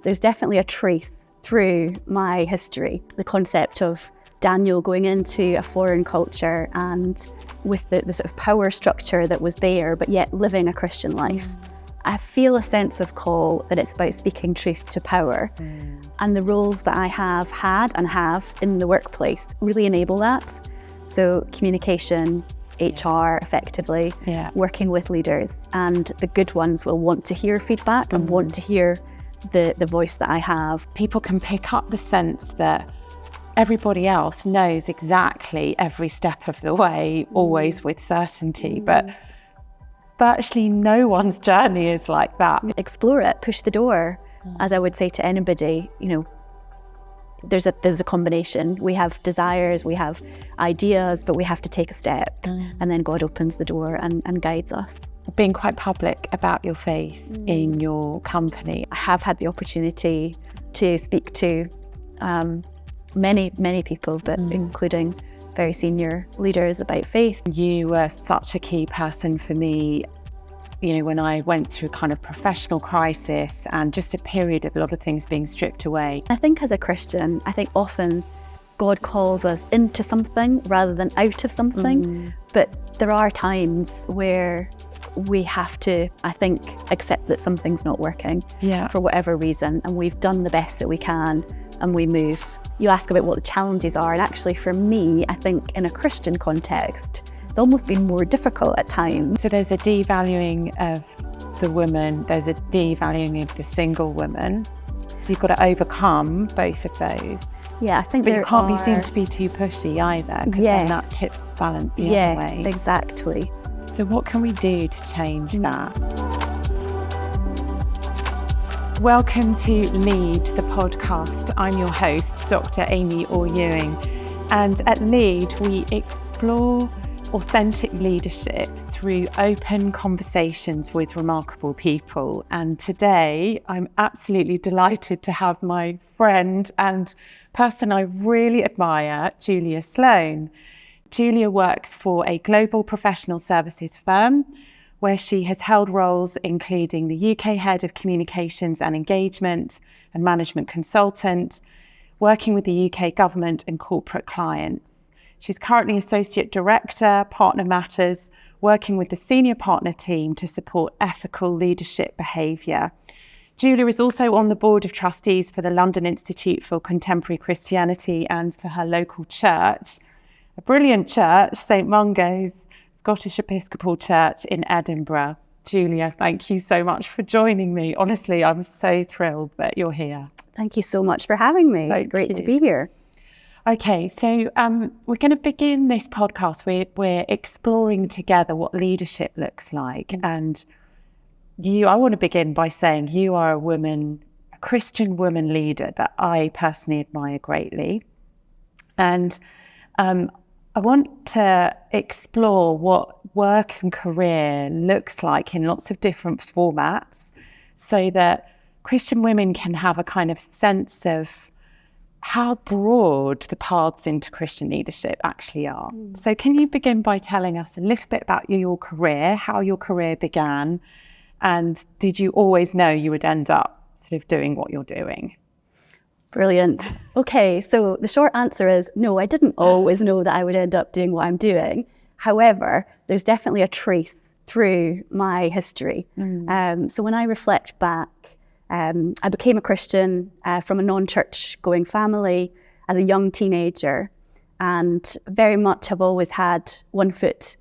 there's definitely a trace through my history. The concept of Daniel going into a foreign culture and with the sort of power structure that was there, but yet living a Christian life. I feel a sense of call that it's about speaking truth to power. And the roles that I have had and have in the workplace really enable that. So communication, HR effectively, working with leaders, and the good ones will want to hear feedback and want to hear the voice that I have. People can pick up the sense that everybody else knows exactly every step of the way, always with certainty, but actually no one's journey is like that. Explore it, push the door, as I would say to anybody. You know, there's a combination. We have desires, we have ideas, but we have to take a step, and then God opens the door and guides us. Being quite public about your faith in your company. I have had the opportunity to speak to many people, but including very senior leaders about faith. You were such a key person for me, you know, when I went through kind of professional crisis and just a period of a lot of things being stripped away. I think as a Christian, I think often God calls us into something rather than out of something, but there are times where we have to, I think, accept that something's not working for whatever reason, and we've done the best that we can and we move. You ask about what the challenges are, and actually for me, I think in a Christian context, it's almost been more difficult at times. So there's a devaluing of the woman, there's a devaluing of the single woman. So you've got to overcome both of those. Yeah, I think but you can't be seen to be too pushy either, because then that tips the balance the other way. Yes, exactly. So what can we do to change that? Welcome to Lead, the podcast. I'm your host, Dr. Amy Orr-Ewing. And at Lead, we explore authentic leadership through open conversations with remarkable people. And today, I'm absolutely delighted to have my friend and person I really admire, Julia Sloan. Julia works for a global professional services firm where she has held roles including the UK Head of Communications and Engagement and Management Consultant, working with the UK government and corporate clients. She's currently Associate Director, Partner Matters, working with the senior partner team to support ethical leadership behaviour. Julia is also on the board of trustees for the London Institute for Contemporary Christianity and for her local church, a brilliant church, St Mungo's Scottish Episcopal Church in Edinburgh. Julia, thank you so much for joining me. Honestly, I'm so thrilled that you're here. Thank you so much for having me. It's great to be here. Okay, so we're going to begin this podcast. We're exploring together what leadership looks like. And I want to begin by saying you are a woman, a Christian woman leader that I personally admire greatly. And I want to explore what work and career looks like in lots of different formats so that Christian women can have a kind of sense of how broad the paths into Christian leadership actually are. So can you begin by telling us a little bit about your career, how your career began, and did you always know you would end up sort of doing what you're doing? Brilliant. Okay, so the short answer is no, I didn't always know that I would end up doing what I'm doing. However, there's definitely a trace through my history. So when I reflect back, I became a Christian from a non-church going family as a young teenager, and very much have always had one foot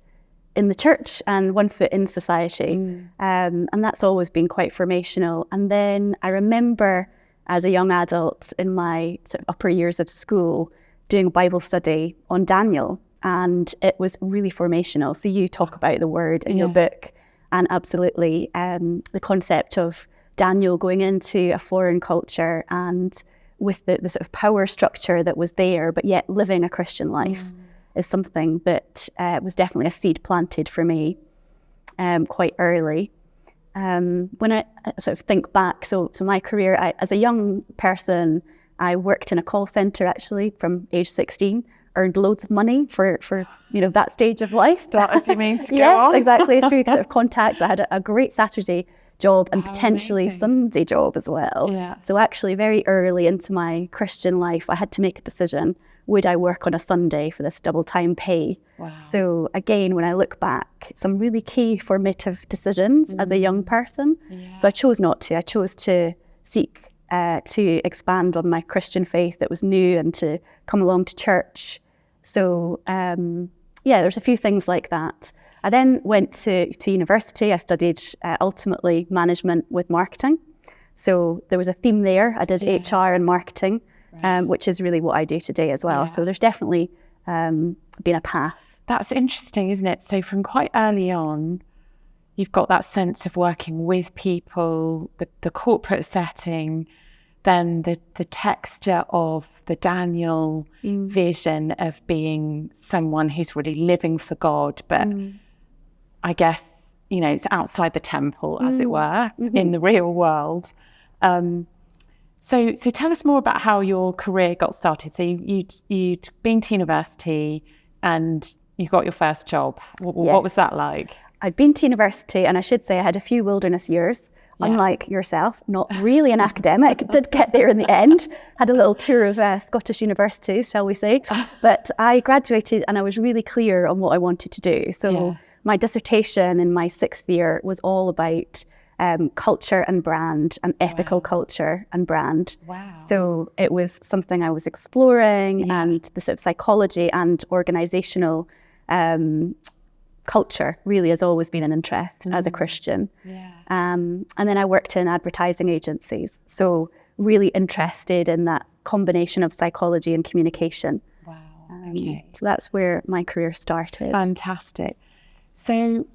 in the church and one foot in society. And that's always been quite formational. And then I remember as a young adult in my sort of upper years of school doing Bible study on Daniel, and it was really formational. So you talk about the word in your book, and absolutely the concept of Daniel going into a foreign culture and with the sort of power structure that was there, but yet living a Christian life is something that was definitely a seed planted for me quite early. When I sort of think back, so my career, as a young person, I worked in a call centre actually from age 16, earned loads of money for that stage of life. Start as you mean to go yes, on. exactly. Through sort of contacts, I had a great Saturday job and potentially Sunday job as well. Yeah. So actually very early into my Christian life, I had to make a decision. Would I work on a Sunday for this double time pay? Wow. So again, when I look back, some really key formative decisions as a young person. Yeah. So I chose not to. I chose to seek to expand on my Christian faith that was new and to come along to church. So there's a few things like that. I then went to university. I studied ultimately management with marketing. So there was a theme there. I did HR and marketing, which is really what I do today as well. Yeah. So there's definitely been a path. That's interesting, isn't it? So from quite early on, you've got that sense of working with people, the corporate setting, then the texture of the Daniel vision of being someone who's really living for God, but I guess, it's outside the temple, as it were, in the real world. So tell us more about how your career got started. So you'd been to university and you got your first job. What was that like? I'd been to university, and I should say I had a few wilderness years. Unlike yourself, not really an academic, did get there in the end, had a little tour of Scottish universities, shall we say. But I graduated and I was really clear on what I wanted to do. So my dissertation in my 6th year was all about culture and brand and ethical culture and brand. Wow. So it was something I was exploring, and the sort of psychology and organisational culture really has always been an interest as a Christian. And then I worked in advertising agencies. So really interested in that combination of psychology and communication. Wow. Okay. So that's where my career started. Fantastic. So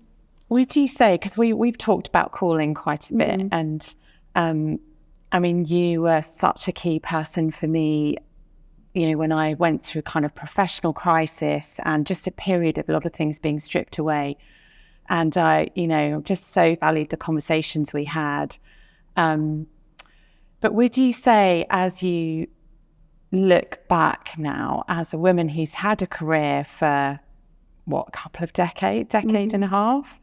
would you say, because we've talked about calling quite a bit, and I mean, you were such a key person for me, when I went through a kind of professional crisis and just a period of a lot of things being stripped away. And I, just so valued the conversations we had. But would you say, as you look back now, as a woman who's had a career for, a couple of decade and a half,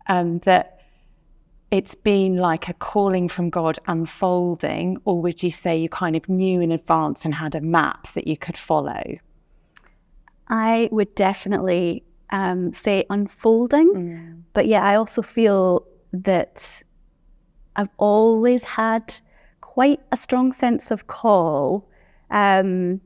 that it's been like a calling from God unfolding, or would you say you kind of knew in advance and had a map that you could follow? I would definitely say unfolding. But I also feel that I've always had quite a strong sense of call in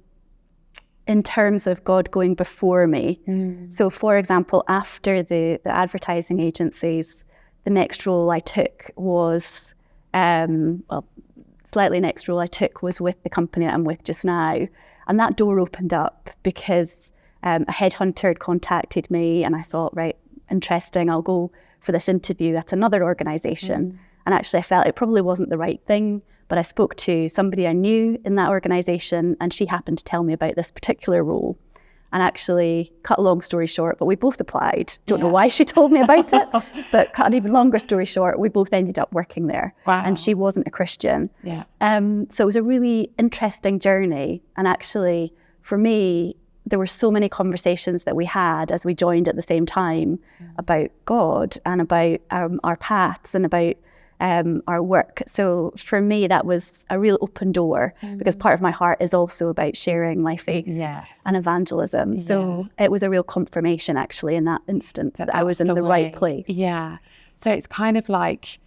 terms of God going before me. So for example, after the advertising agencies, the next role I took was, slightly next role I took was with the company that I'm with just now. And that door opened up because a headhunter had contacted me, and I thought, right, interesting, I'll go for this interview at another organisation. And actually I felt it probably wasn't the right thing, but I spoke to somebody I knew in that organisation, and she happened to tell me about this particular role. And actually, cut a long story short, but we both applied. Don't know why she told me about it, but cut an even longer story short, we both ended up working there. Wow. And she wasn't a Christian. So it was a really interesting journey. And actually, for me, there were so many conversations that we had as we joined at the same time about God and about our paths and about our work. So for me, that was a real open door, because part of my heart is also about sharing my faith and evangelism. So it was a real confirmation, actually, in that instance that I was in the right place. So it's kind of like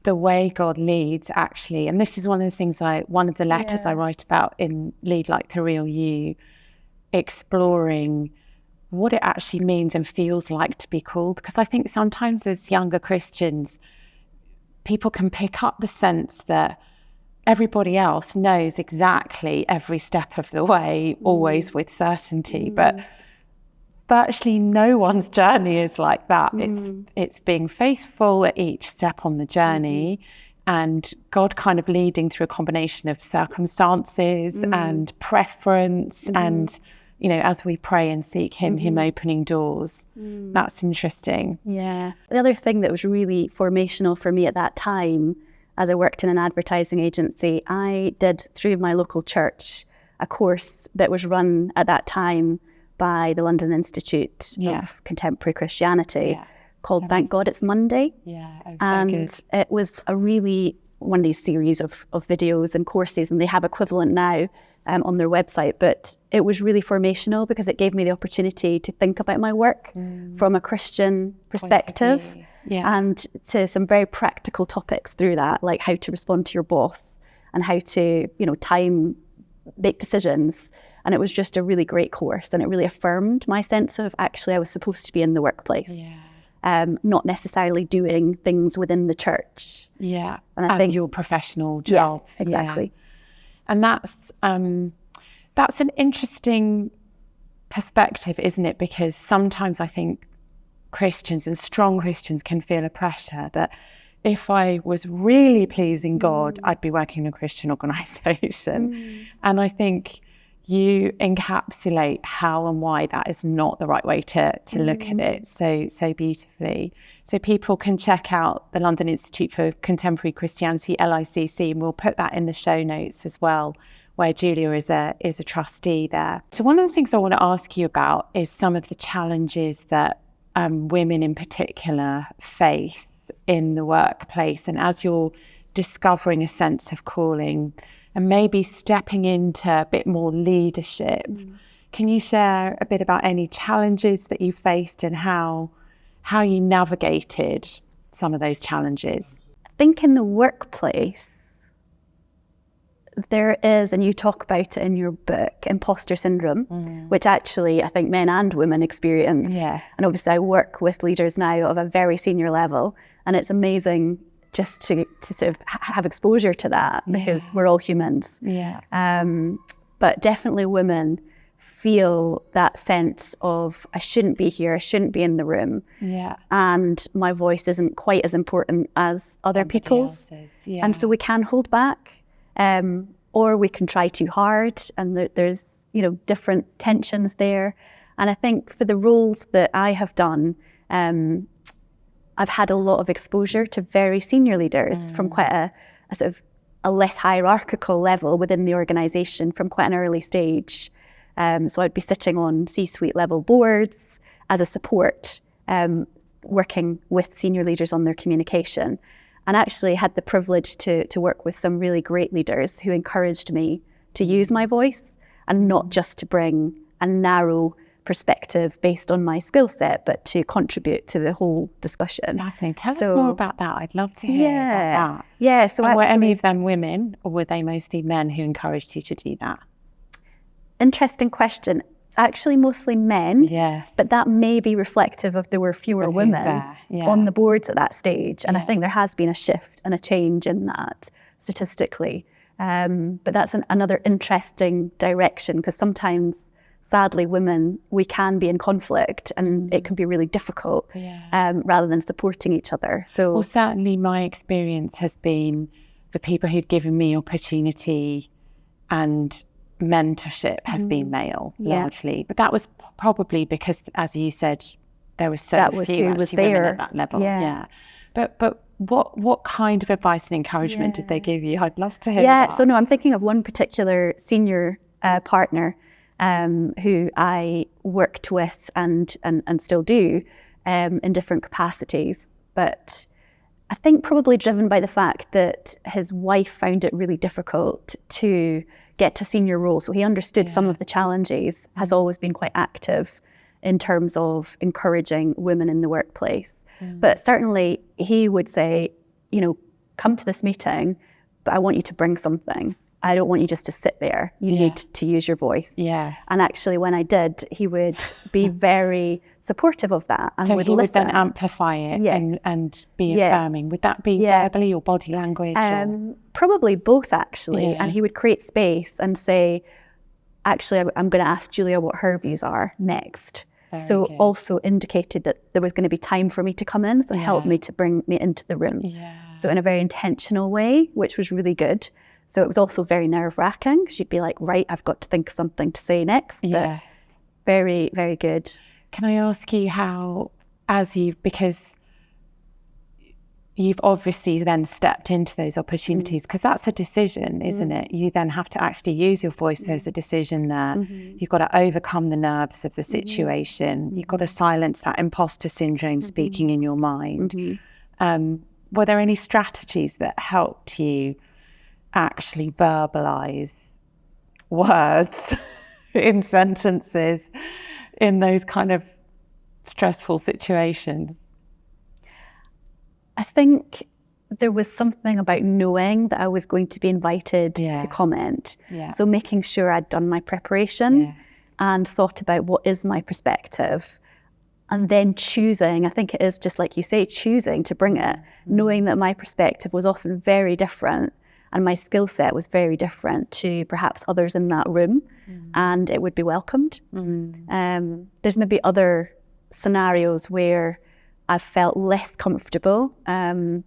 the way God leads, actually. And this is one of the things one of the letters I write about in Lead Like the Real You, exploring what it actually means and feels like to be called. Because I think sometimes as younger Christians, people can pick up the sense that everybody else knows exactly every step of the way, always with certainty. But virtually no one's journey is like that. It's being faithful at each step on the journey, and God kind of leading through a combination of circumstances and preference and, as we pray and seek him opening doors. That's interesting. The other thing that was really formational for me at that time, as I worked in an advertising agency, I did through my local church a course that was run at that time by the London Institute of Contemporary Christianity called Thank God It's Monday. Yeah, oh, so and good. it was one of these series of videos and courses, and they have equivalent now on their website, but it was really formational because it gave me the opportunity to think about my work from a Christian perspective, and to some very practical topics through that, like how to respond to your boss and how to, make decisions. And it was just a really great course, and it really affirmed my sense of actually I was supposed to be in the workplace, not necessarily doing things within the church. Yeah, and I as think your professional job. Yeah, exactly. Yeah. And that's an interesting perspective, isn't it? Because sometimes I think Christians and strong Christians can feel a pressure that if I was really pleasing God, I'd be working in a Christian organisation. And I think you encapsulate how and why that is not the right way to look at it so beautifully. So people can check out the London Institute for Contemporary Christianity, LICC, and we'll put that in the show notes as well, where Julia is a trustee there. So one of the things I want to ask you about is some of the challenges that women in particular face in the workplace, and as you're discovering a sense of calling and maybe stepping into a bit more leadership, can you share a bit about any challenges that you faced and how you navigated some of those challenges? I think in the workplace, there is, and you talk about it in your book, imposter syndrome, which actually I think men and women experience. Yes. And obviously I work with leaders now of a very senior level, and it's amazing just to sort of have exposure to that, because we're all humans. But definitely women feel that sense of I shouldn't be here, I shouldn't be in the room, and my voice isn't quite as important as other people's. And so we can hold back, or we can try too hard, and there's different tensions there. And I think for the roles that I have done, I've had a lot of exposure to very senior leaders from quite a sort of a less hierarchical level within the organisation from quite an early stage. So I'd be sitting on C-suite level boards as a support, working with senior leaders on their communication, and actually had the privilege to work with some really great leaders who encouraged me to use my voice and not just to bring a narrow perspective based on my skill set, but to contribute to the whole discussion. Fascinating. Tell us more about that. I'd love to hear about that. Yeah. So were any of them women, or were they mostly men who encouraged you to do that? Interesting question. It's actually mostly men. Yes. But that may be reflective of there were fewer women on the boards at that stage. And I think there has been a shift and a change in that statistically. But that's another interesting direction, because sometimes, sadly, women, we can be in conflict and it can be really difficult rather than supporting each other. So, well, certainly my experience has been the people who've given me opportunity and mentorship have been male largely. But that was probably because, as you said, there was so few women at that level. But what kind of advice and encouragement did they give you? I'd love to hear that. So no, I'm thinking of one particular senior partner who I worked with and still do in different capacities. But I think probably driven by the fact that his wife found it really difficult to get to senior roles. So he understood some of the challenges, has always been quite active in terms of encouraging women in the workplace. But certainly he would say, come to this meeting, but I want you to bring something. I don't want you just to sit there. You need to use your voice. Yes. And actually, when I did, he would be very supportive of that and so would he listen. Would then amplify it and be affirming. Would that be verbally or body language? Probably both, actually. And he would create space and say, actually, I'm going to ask Julia what her views are next. Very so good. Also indicated that there was going to be time for me to come in, so helped me to bring me into the room. So in a very intentional way, which was really good. So it was also very nerve-wracking, because you'd be like, right, I've got to think of something to say next. But very, very good. Can I ask you how, because you've obviously then stepped into those opportunities, because that's a decision, isn't it? You then have to actually use your voice. There's a decision there. You've got to overcome the nerves of the situation. You've got to silence that imposter syndrome speaking in your mind. Were there any strategies that helped you actually verbalize words in sentences in those kind of stressful situations? I think there was something about knowing that I was going to be invited to comment. So making sure I'd done my preparation and thought about what is my perspective, and then choosing, I think it is just like you say, choosing to bring it, knowing that my perspective was often very different and my skill set was very different to perhaps others in that room, and it would be welcomed. There's maybe other scenarios where I've felt less comfortable and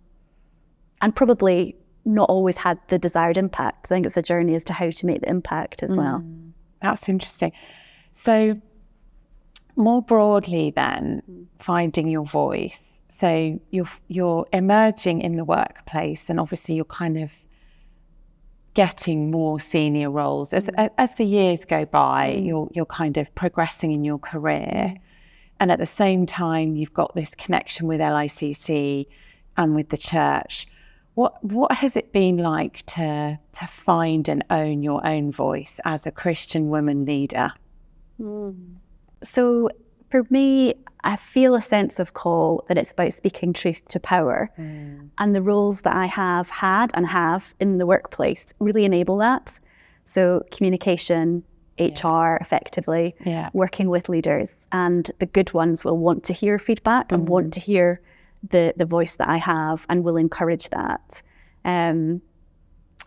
probably not always had the desired impact. I think it's a journey as to how to make the impact as well. That's interesting. So more broadly then, finding your voice. So you're emerging in the workplace, and obviously you're kind of getting more senior roles. As the years go by, you're kind of progressing in your career. And at the same time, you've got this connection with LICC and with the church. What has it been like to find and own your own voice as a Christian woman leader? So for me, I feel a sense of call that it's about speaking truth to power. And the roles that I have had and have in the workplace really enable that. So communication, HR effectively, working with leaders, and the good ones will want to hear feedback and want to hear the voice that I have and will encourage that. And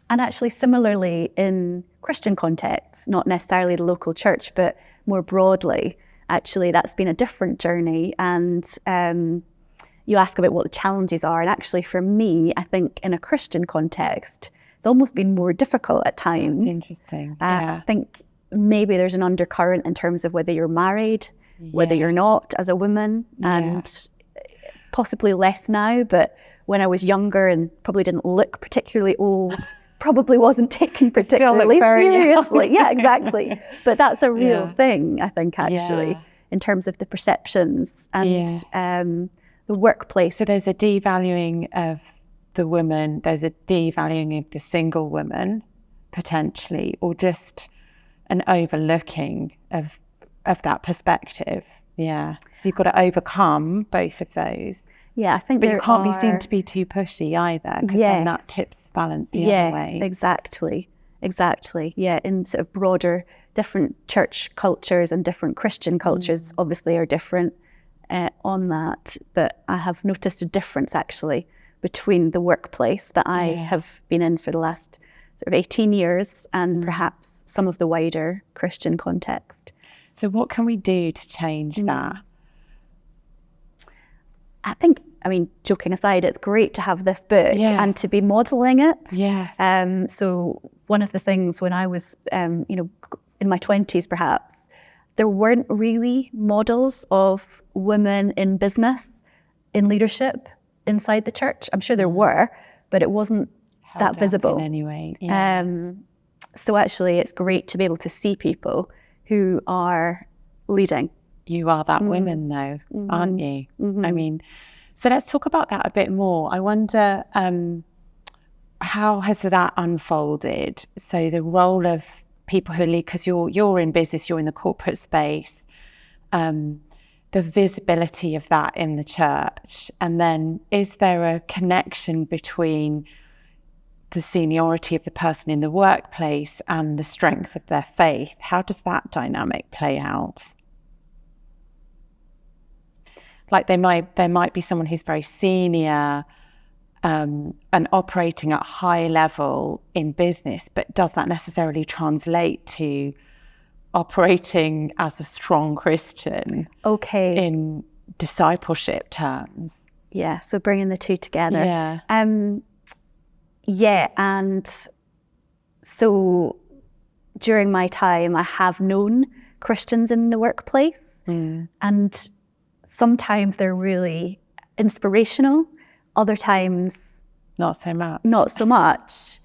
actually similarly in Christian contexts, not necessarily the local church, but more broadly, actually that's been a different journey. And you ask about what the challenges are, and actually for me, I think in a Christian context, it's almost been more difficult at times. That's interesting. I think maybe there's an undercurrent in terms of whether you're married, whether you're not as a woman, and possibly less now, but when I was younger and probably didn't look particularly old, probably wasn't taken particularly seriously. Yeah, exactly. But that's a real thing, I think, actually, in terms of the perceptions and the workplace. So there's a devaluing of the woman, there's a devaluing of the single woman, potentially, or just an overlooking of that perspective. So you've got to overcome both of those. I think but you can't be seen to be too pushy either, because then that tips the balance the other way. Exactly. In sort of broader, different church cultures and different Christian cultures obviously are different on that. But I have noticed a difference actually between the workplace that I have been in for the last sort of 18 years and perhaps some of the wider Christian context. So what can we do to change that? I think, joking aside, it's great to have this book and to be modelling it. So one of the things when I was, in my 20s perhaps, there weren't really models of women in business, in leadership inside the church. I'm sure there were, but it wasn't that visible. In any way. So actually it's great to be able to see people who are leading. You are that woman though, aren't you? So let's talk about that a bit more. I wonder, how has that unfolded? So the role of people who lead, because you're in business, you're in the corporate space, the visibility of that in the church, and then is there a connection between the seniority of the person in the workplace and the strength of their faith? How does that dynamic play out? Like there might be someone who's very senior and operating at high level in business, but does that necessarily translate to operating as a strong Christian in discipleship terms? So bringing the two together. And so during my time, I have known Christians in the workplace, and sometimes they're really inspirational. Other times, not so much. Not so much.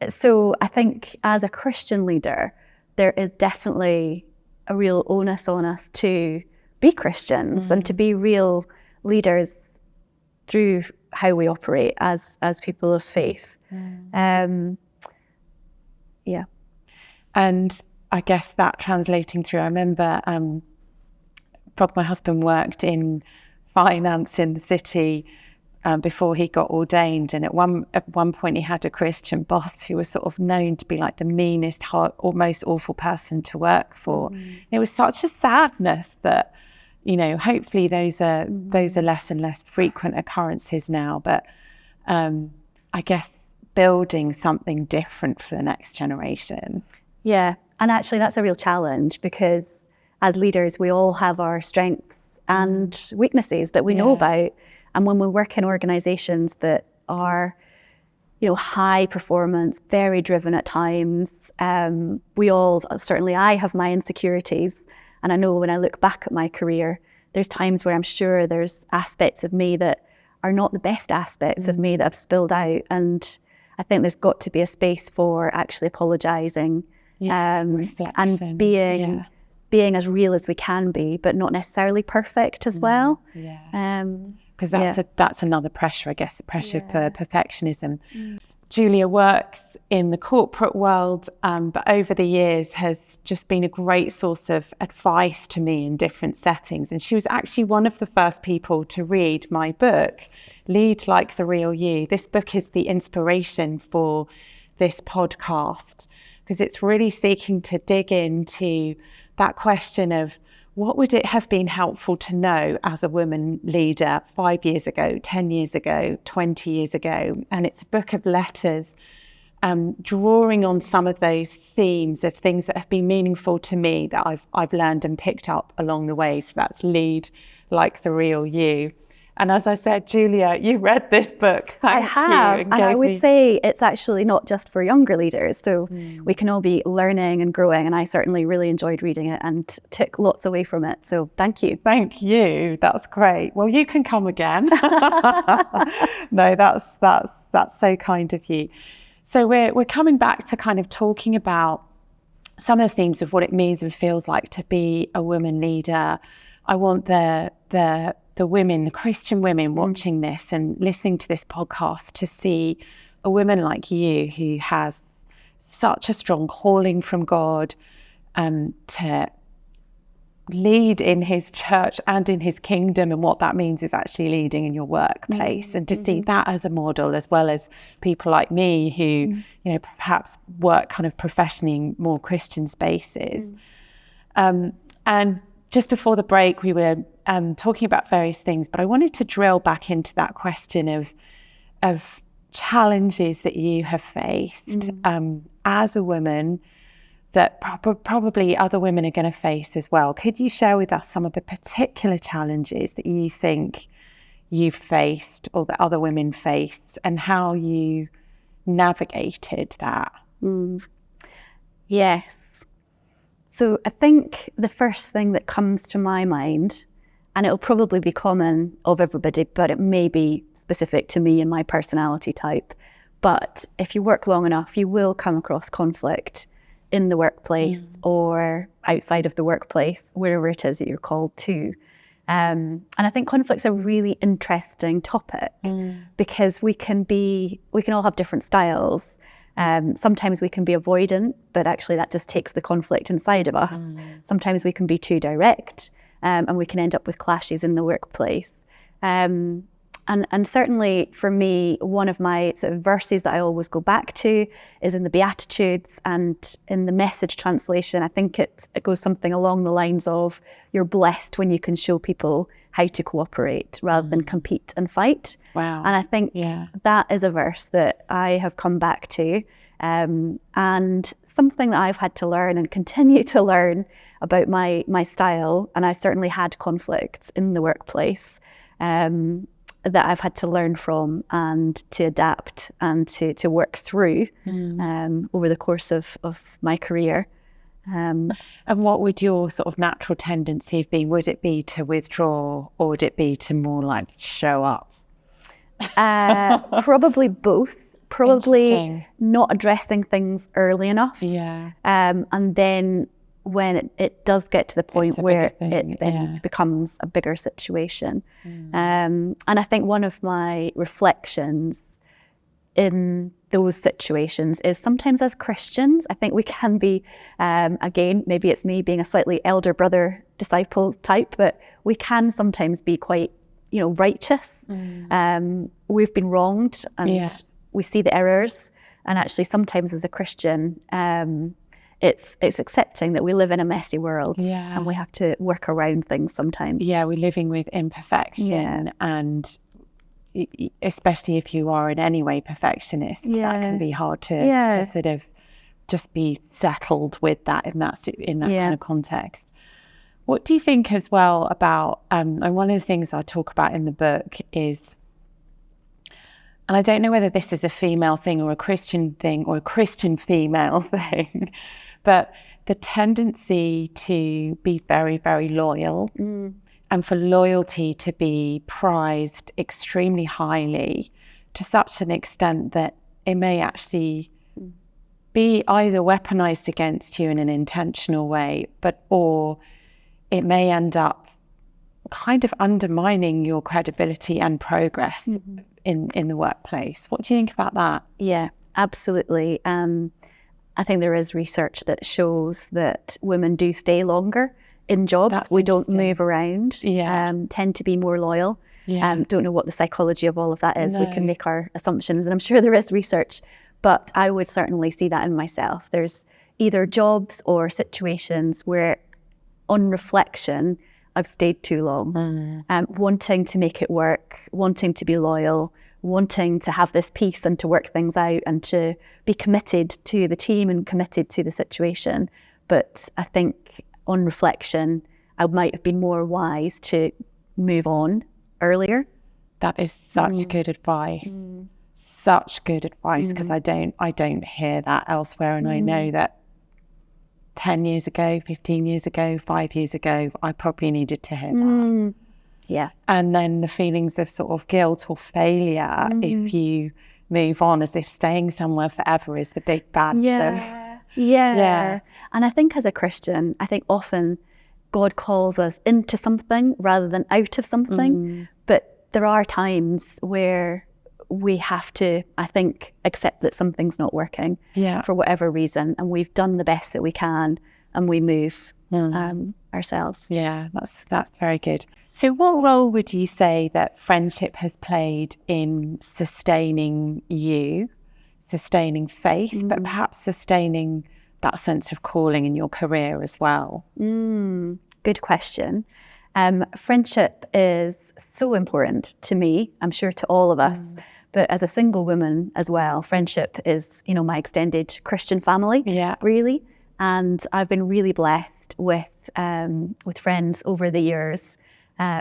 So I think as a Christian leader, there is definitely a real onus on us to be Christians and to be real leaders through how we operate as people of faith. Yeah. And I guess that translating through, I remember my husband worked in finance in the city before he got ordained, and at one point he had a Christian boss who was sort of known to be like the meanest, or most awful person to work for. It was such a sadness that, you know, hopefully those are less and less frequent occurrences now, but I guess building something different for the next generation. Yeah, and actually that's a real challenge, because as leaders we all have our strengths and weaknesses that we know about. And when we work in organisations that are, you know, high performance, very driven at times, certainly I have my insecurities. And I know when I look back at my career, there's times where I'm sure there's aspects of me that are not the best aspects of me that have spilled out. And I think there's got to be a space for actually apologising and being as real as we can be, but not necessarily perfect as well. Because that's another pressure, I guess, the pressure for perfectionism. Julia works in the corporate world, but over the years has just been a great source of advice to me in different settings. And she was actually one of the first people to read my book, Lead Like the Real You. This book is the inspiration for this podcast, because it's really seeking to dig into that question of, what would it have been helpful to know as a woman leader 5 years ago, 10 years ago, 20 years ago? And it's a book of letters drawing on some of those themes of things that have been meaningful to me that I've learned and picked up along the way. So that's Lead Like the Real You. And as I said, Julia, you read this book. I have, and I would say it's actually not just for younger leaders. So we can all be learning and growing, and I certainly really enjoyed reading it and took lots away from it. So thank you. Thank you. That's great. Well, you can come again. No, that's so kind of you. So we're coming back to kind of talking about some of the themes of what it means and feels like to be a woman leader. I want the women, the Christian women watching this and listening to this podcast to see a woman like you who has such a strong calling from God to lead in his church and in his kingdom, and what that means is actually leading in your workplace, and to see that as a model, as well as people like me who, you know, perhaps work kind of professionally in more Christian spaces. And just before the break, we were talking about various things, but I wanted to drill back into that question of challenges that you have faced as a woman that probably other women are going to face as well. Could you share with us some of the particular challenges that you think you've faced or that other women face, and how you navigated that? Yes. So I think the first thing that comes to my mind, and it'll probably be common of everybody, but it may be specific to me and my personality type. But if you work long enough, you will come across conflict in the workplace or outside of the workplace, wherever it is that you're called to. And I think conflict's a really interesting topic because we can all have different styles. Sometimes we can be avoidant, but actually that just takes the conflict inside of us. Sometimes we can be too direct, and we can end up with clashes in the workplace. And certainly for me, one of my sort of verses that I always go back to is in the Beatitudes, and in the Message translation, I think it goes something along the lines of, you're blessed when you can show people how to cooperate rather than compete and fight. Wow. And I think that is a verse that I have come back to, and something that I've had to learn and continue to learn about my style. And I certainly had conflicts in the workplace that I've had to learn from and to adapt and to work through over the course of my career. And what would your sort of natural tendency have been? Would it be to withdraw, or would it be to more like show up? Probably both. Probably not addressing things early enough. Yeah. And then when it does get to the point where it then becomes a bigger situation. And I think one of my reflections in those situations is sometimes as Christians, I think we can be, again, maybe it's me being a slightly elder brother disciple type, but we can sometimes be quite, righteous. We've been wronged and we see the errors. And actually sometimes as a Christian, it's accepting that we live in a messy world and we have to work around things sometimes. Yeah, we're living with imperfection and especially if you are in any way perfectionist, that can be hard to sort of just be settled with that in that kind of context. What do you think as well about, and one of the things I talk about in the book is, and I don't know whether this is a female thing or a Christian thing or a Christian female thing, but the tendency to be very, very loyal and for loyalty to be prized extremely highly to such an extent that it may actually be either weaponized against you in an intentional way, or it may end up kind of undermining your credibility and progress in the workplace. What do you think about that? Yeah, absolutely. I think there is research that shows that women do stay longer in jobs. We don't move around, tend to be more loyal. Don't know what the psychology of all of that is. We can make our assumptions, and I'm sure there is research, but I would certainly see that in myself. There's either jobs or situations where on reflection, I've stayed too long, wanting to make it work, wanting to be loyal, wanting to have this peace and to work things out and to be committed to the team and committed to the situation. But I think on reflection, I might have been more wise to move on earlier. That is such good advice. Such good advice, because I don't hear that elsewhere, and I know that 10 years ago, 15 years ago, 5 years ago, I probably needed to hear that. Yeah. And then the feelings of sort of guilt or failure if you move on, as if staying somewhere forever is the big badge of... Yeah. And I think as a Christian, I think often God calls us into something rather than out of something. But there are times where we have to, I think, accept that something's not working for whatever reason. And we've done the best that we can and we move ourselves. Yeah, that's very good. So what role would you say that friendship has played in sustaining you, sustaining faith, but perhaps sustaining that sense of calling in your career as well? Good question. Friendship is so important to me, I'm sure to all of us, but as a single woman as well, friendship is, my extended Christian family, really. And I've been really blessed with friends over the years,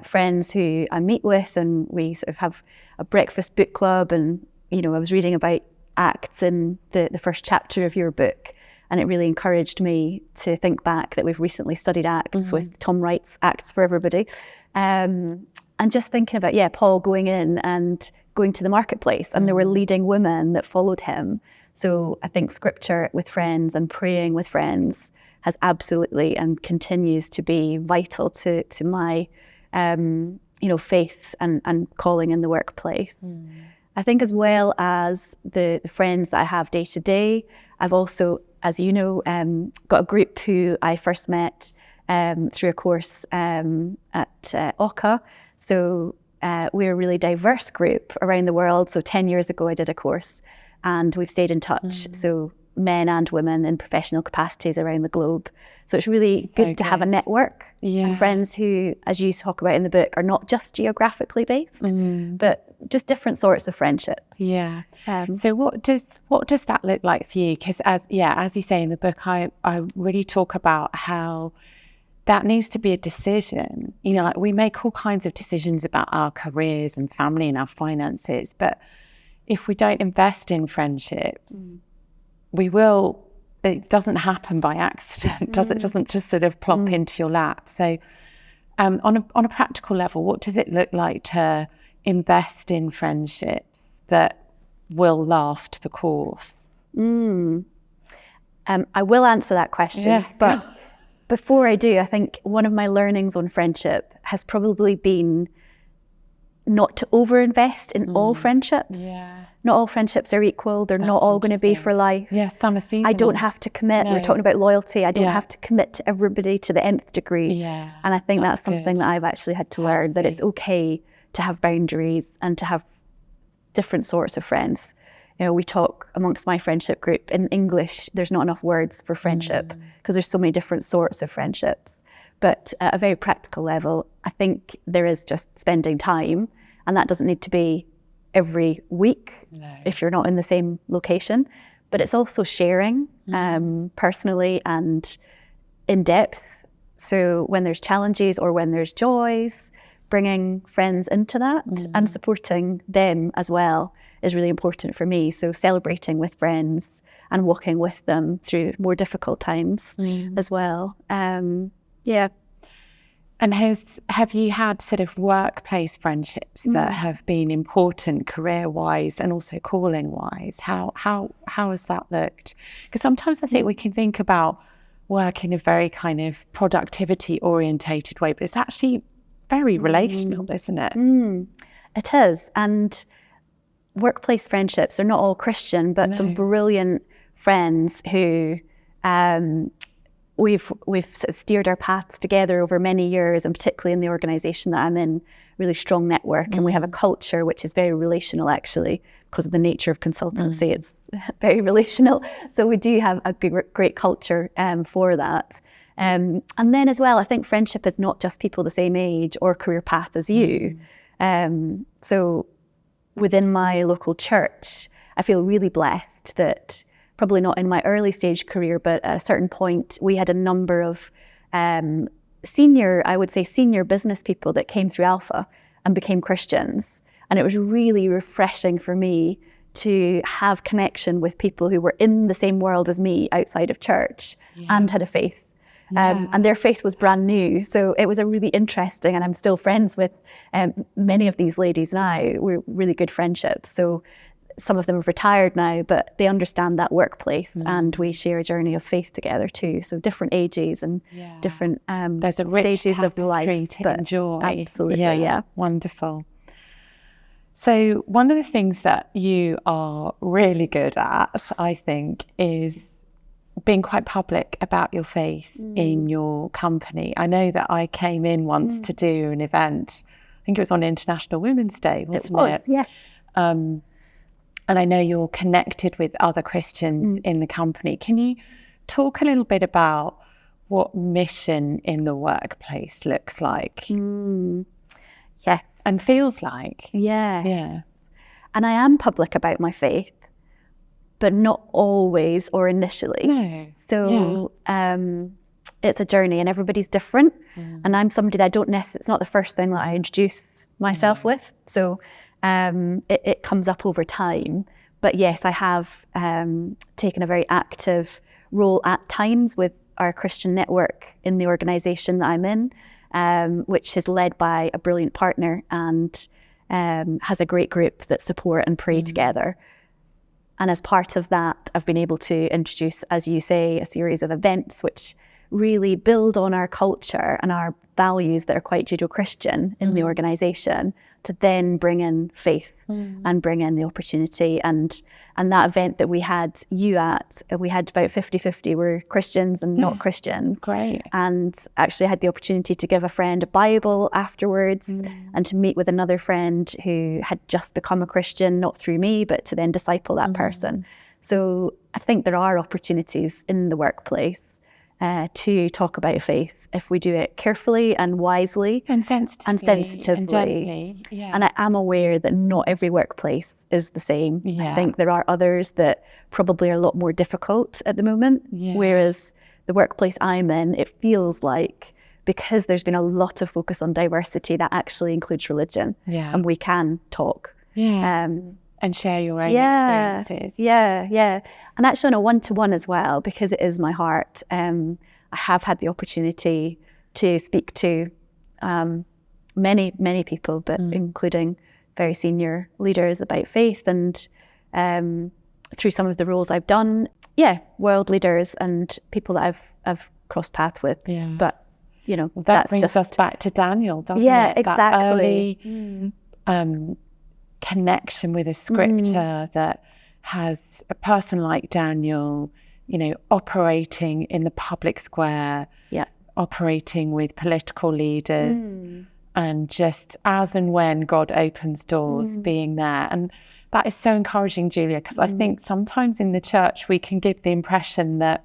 friends who I meet with, and we sort of have a breakfast book club. And, I was reading about Acts in the first chapter of your book, and it really encouraged me to think back that we've recently studied Acts with Tom Wright's Acts for Everybody. And just thinking about, Paul going in and going to the marketplace, and there were leading women that followed him. So I think scripture with friends and praying with friends has absolutely and continues to be vital to my, faith and calling in the workplace. I think as well as the friends that I have day to day, I've also, as you know, got a group who I first met through a course at OCA. So we're a really diverse group around the world. So 10 years ago, I did a course and we've stayed in touch. So men and women in professional capacities around the globe. So it's really good to have a network and friends who, as you talk about in the book, are not just geographically based, but just different sorts of friendships. Yeah. So what does that look like for you? Because as you say in the book, I really talk about how that needs to be a decision. Like we make all kinds of decisions about our careers and family and our finances, but if we don't invest in friendships, it doesn't happen by accident, does it? It doesn't just sort of plop into your lap. So on a practical level, what does it look like to invest in friendships that will last the course? I will answer that question, but before I do, I think one of my learnings on friendship has probably been not to overinvest in all friendships. Not all friendships are equal. They're not all going to be for life. Some are seasonal. I don't have to commit. We're talking about loyalty. I don't have to commit to everybody to the nth degree. And I think that's something that I've actually had to learn, that it's okay to have boundaries and to have different sorts of friends. You know, we talk amongst my friendship group in English, there's not enough words for friendship because there's so many different sorts of friendships. But at a very practical level, I think there is just spending time, and that doesn't need to be every week if you're not in the same location. But it's also sharing personally and in depth. So when there's challenges or when there's joys, bringing friends into that and supporting them as well is really important for me. So celebrating with friends and walking with them through more difficult times as well. And have you had sort of workplace friendships that have been important career-wise and also calling-wise? How has that looked? Because sometimes I think we can think about work in a very kind of productivity-orientated way, but it's actually very relational, isn't it? It is. And workplace friendships are not all Christian, but some brilliant friends who we've sort of steered our paths together over many years, and particularly in the organisation that I'm in, really strong network. And we have a culture which is very relational, actually, because of the nature of consultancy. It's very relational. So we do have a great culture for that. And then as well, I think friendship is not just people the same age or career path as you. So within my local church, I feel really blessed that probably not in my early stage career, but at a certain point, we had a number of senior business people that came through Alpha and became Christians. And it was really refreshing for me to have connection with people who were in the same world as me outside of church and had a faith. And their faith was brand new. So it was a really interesting, and I'm still friends with many of these ladies now. We're really good friendships. So some of them have retired now, but they understand that workplace and we share a journey of faith together too. So different ages and different there's a rich stages of life to enjoy. Absolutely, Wonderful. So one of the things that you are really good at, I think, is being quite public about your faith in your company. I know that I came in once to do an event, I think it was on International Women's Day, wasn't it? Yes. And I know you're connected with other Christians in the company. Can you talk a little bit about what mission in the workplace looks like? Yes. And feels like? Yes. Yeah. And I am public about my faith, but not always or initially. No. So it's a journey and everybody's different. And I'm somebody that it's not the first thing that I introduce myself with. So it comes up over time. But yes, I have taken a very active role at times with our Christian network in the organisation that I'm in, which is led by a brilliant partner and has a great group that support and pray together. And as part of that, I've been able to introduce, as you say, a series of events which really build on our culture and our values that are quite Judeo-Christian in the organisation, to then bring in faith and bring in the opportunity. And that event that we had you at, we had about 50-50 were Christians and not Christians. Great. And actually I had the opportunity to give a friend a Bible afterwards and to meet with another friend who had just become a Christian, not through me, but to then disciple that person. So I think there are opportunities in the workplace to talk about faith if we do it carefully and wisely and sensitively. And gently. And I am aware that not every workplace is the same. I think there are others that probably are a lot more difficult at the moment, whereas the workplace I'm in, it feels like, because there's been a lot of focus on diversity, that actually includes religion, and we can talk. And share your own experiences. And actually on a one-to-one as well, because it is my heart, I have had the opportunity to speak to many people, but including very senior leaders about faith, and through some of the roles I've done, world leaders and people that I've crossed paths with. Yeah. But, you know, that brings us back to Daniel, doesn't it? Yeah, exactly. That early connection with a scripture that has a person like Daniel, you know, operating in the public square, operating with political leaders, and just as and when God opens doors, being there. And that is so encouraging, Julia, because I think sometimes in the church we can give the impression that,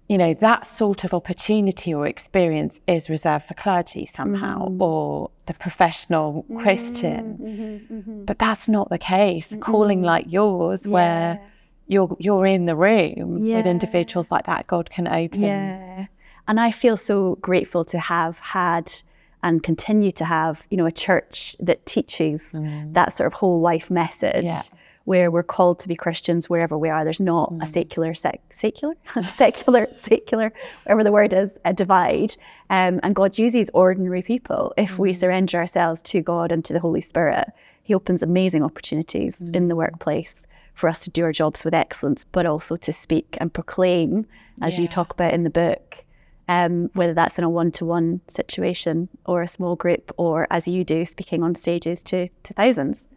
you know, that sort of opportunity or experience is reserved for clergy somehow, or the professional Christian. But that's not the case. A calling like yours, where you're in the room with individuals like that, God can open. Yeah. And I feel so grateful to have had and continue to have, you know, a church that teaches that sort of whole life message, where we're called to be Christians wherever we are. There's not a secular, whatever the word is, a divide. And God uses ordinary people. If we surrender ourselves to God and to the Holy Spirit, He opens amazing opportunities in the workplace for us to do our jobs with excellence, but also to speak and proclaim, as you talk about in the book, whether that's in a one-to-one situation or a small group, or as you do, speaking on stages to thousands.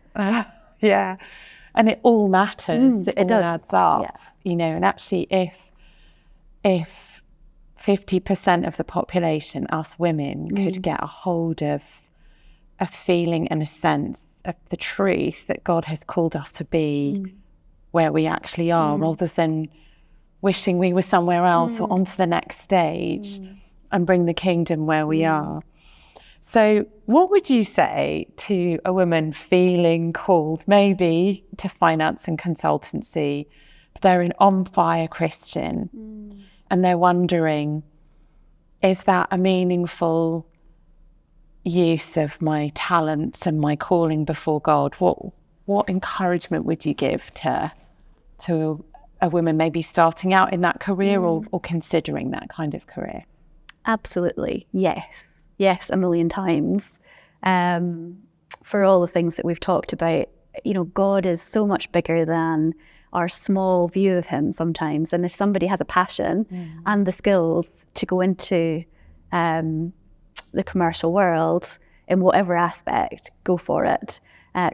And it all matters. It all adds up, you know. And actually, if 50% of the population, us women, could get a hold of a feeling and a sense of the truth that God has called us to be where we actually are, rather than wishing we were somewhere else or onto the next stage, and bring the kingdom where we are. So what would you say to a woman feeling called maybe to finance and consultancy, but they're an on-fire Christian, and they're wondering, is that a meaningful use of my talents and my calling before God? What encouragement would you give to a woman maybe starting out in that career, or considering that kind of career? Absolutely, yes, a million times. For all the things that we've talked about, you know, God is so much bigger than our small view of Him sometimes. And if somebody has a passion and the skills to go into the commercial world in whatever aspect, go for it.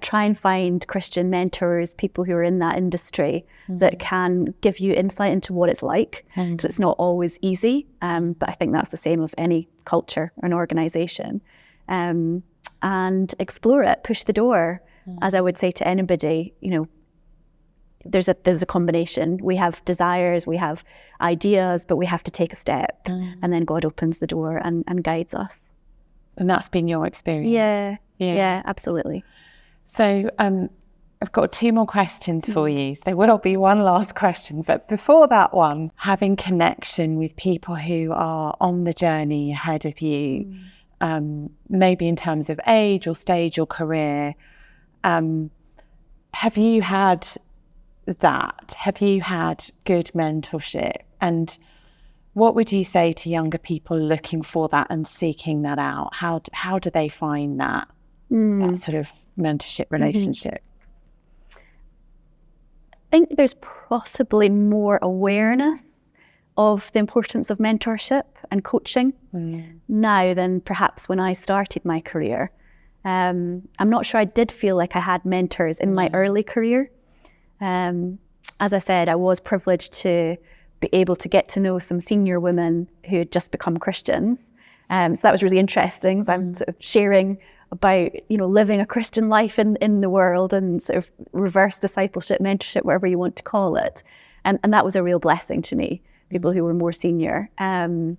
Try and find Christian mentors, people who are in that industry that can give you insight into what it's like, because it's not always easy, but I think that's the same of any culture or an organisation. And explore it, push the door. As I would say to anybody, you know, there's a combination. We have desires, we have ideas, but we have to take a step, and then God opens the door and guides us. And that's been your experience? Yeah, absolutely. So I've got 2 more questions for you. There will be one last question, but before that one, having connection with people who are on the journey ahead of you, maybe in terms of age or stage or career, have you had that? Have you had good mentorship? And what would you say to younger people looking for that and seeking that out? How do they find that sort of mentorship relationship? I think there's possibly more awareness of the importance of mentorship and coaching now than perhaps when I started my career. I'm not sure I did feel like I had mentors in my early career. As I said, I was privileged to be able to get to know some senior women who had just become Christians. So that was really interesting. So I'm sort of sharing about, you know, living a Christian life in the world, and sort of reverse discipleship, mentorship, whatever you want to call it. And that was a real blessing to me, people who were more senior. And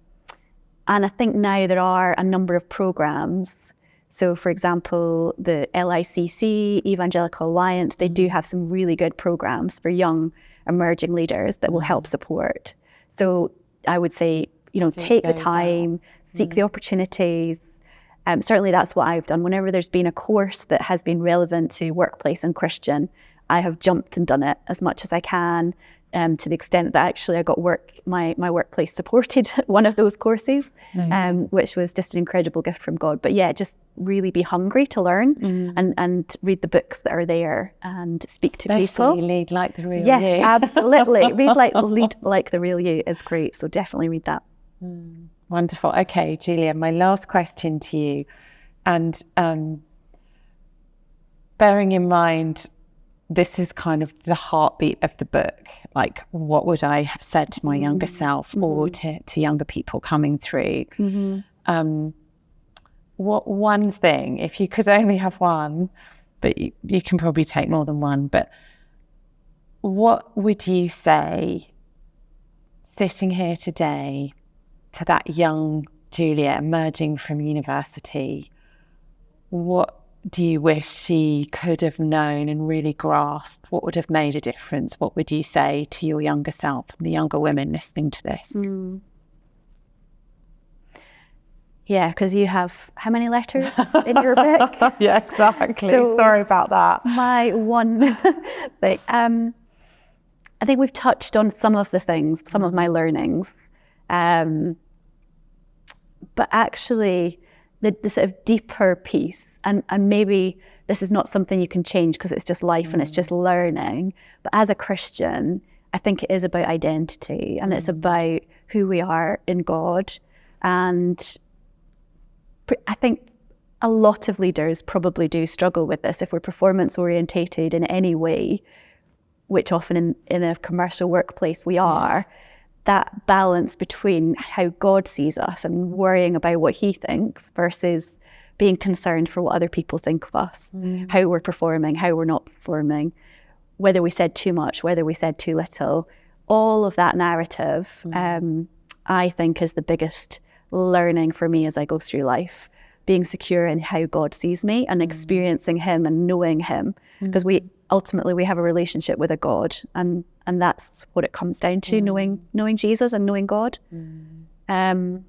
I think now there are a number of programs. So for example, the LICC, Evangelical Alliance, they do have some really good programs for young emerging leaders that will help support. So I would say, you know, take the time, seek the opportunities. Certainly that's what I've done. Whenever there's been a course that has been relevant to workplace and Christian, I have jumped and done it as much as I can to the extent that actually I got my workplace supported one of those courses, which was just an incredible gift from God. But yeah, just really be hungry to learn and read the books that are there and speak to people. Lead Like the Real You. Yes, absolutely. Lead like the Real You is great. So definitely read that. Wonderful. Okay, Julia, my last question to you, and bearing in mind this is kind of the heartbeat of the book, like what would I have said to my younger self or to younger people coming through? What one thing, if you could only have one, but you can probably take more than one, but what would you say sitting here today to that young Julia emerging from university? What do you wish she could have known and really grasped? What would have made a difference? What would you say to your younger self and the younger women listening to this? Yeah, because you have how many letters in your book? Yeah, exactly. So sorry about that. My one thing, I think we've touched on some of the things, some of my learnings, but actually the sort of deeper piece, and maybe this is not something you can change because it's just life and it's just learning, but as a Christian, I think it is about identity and it's about who we are in God. And I think a lot of leaders probably do struggle with this if we're performance orientated in any way, which often in a commercial workplace we are. That balance between how God sees us and worrying about what he thinks versus being concerned for what other people think of us, how we're performing, how we're not performing, whether we said too much, whether we said too little, all of that narrative, I think is the biggest learning for me as I go through life, being secure in how God sees me and experiencing him and knowing him, because we ultimately have a relationship with a God, and that's what it comes down to, knowing Jesus and knowing God. I'm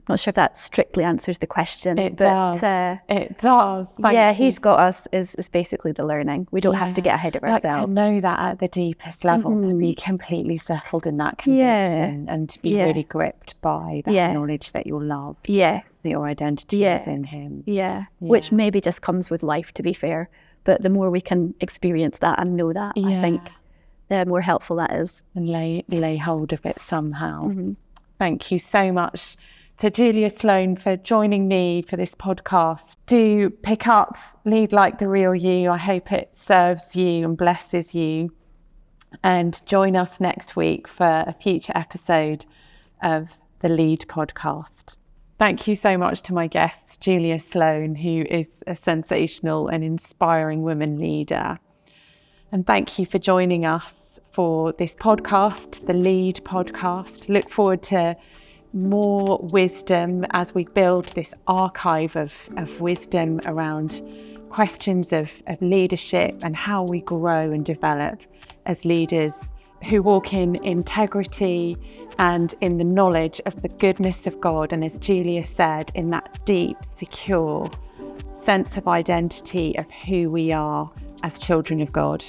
not sure if that strictly answers the question. It does. Thank you. He's got us is basically the learning. We don't have to get ahead of ourselves. Like to know that at the deepest level, to be completely settled in that conviction and to be really gripped by that knowledge that you're loved. Yes. That your identity is in him. Yeah. Which maybe just comes with life, to be fair. But the more we can experience that and know that, I think the more helpful that is. And lay hold of it somehow. Thank you so much to Julia Sloan for joining me for this podcast. Do pick up Lead Like the Real You. I hope it serves you and blesses you. And join us next week for a future episode of the Lead podcast. Thank you so much to my guest, Julia Sloan, who is a sensational and inspiring women leader. And thank you for joining us for this podcast, the Lead podcast. Look forward to more wisdom as we build this archive of wisdom around questions of leadership and how we grow and develop as leaders who walk in integrity and in the knowledge of the goodness of God. And as Julia said, in that deep, secure sense of identity of who we are as children of God.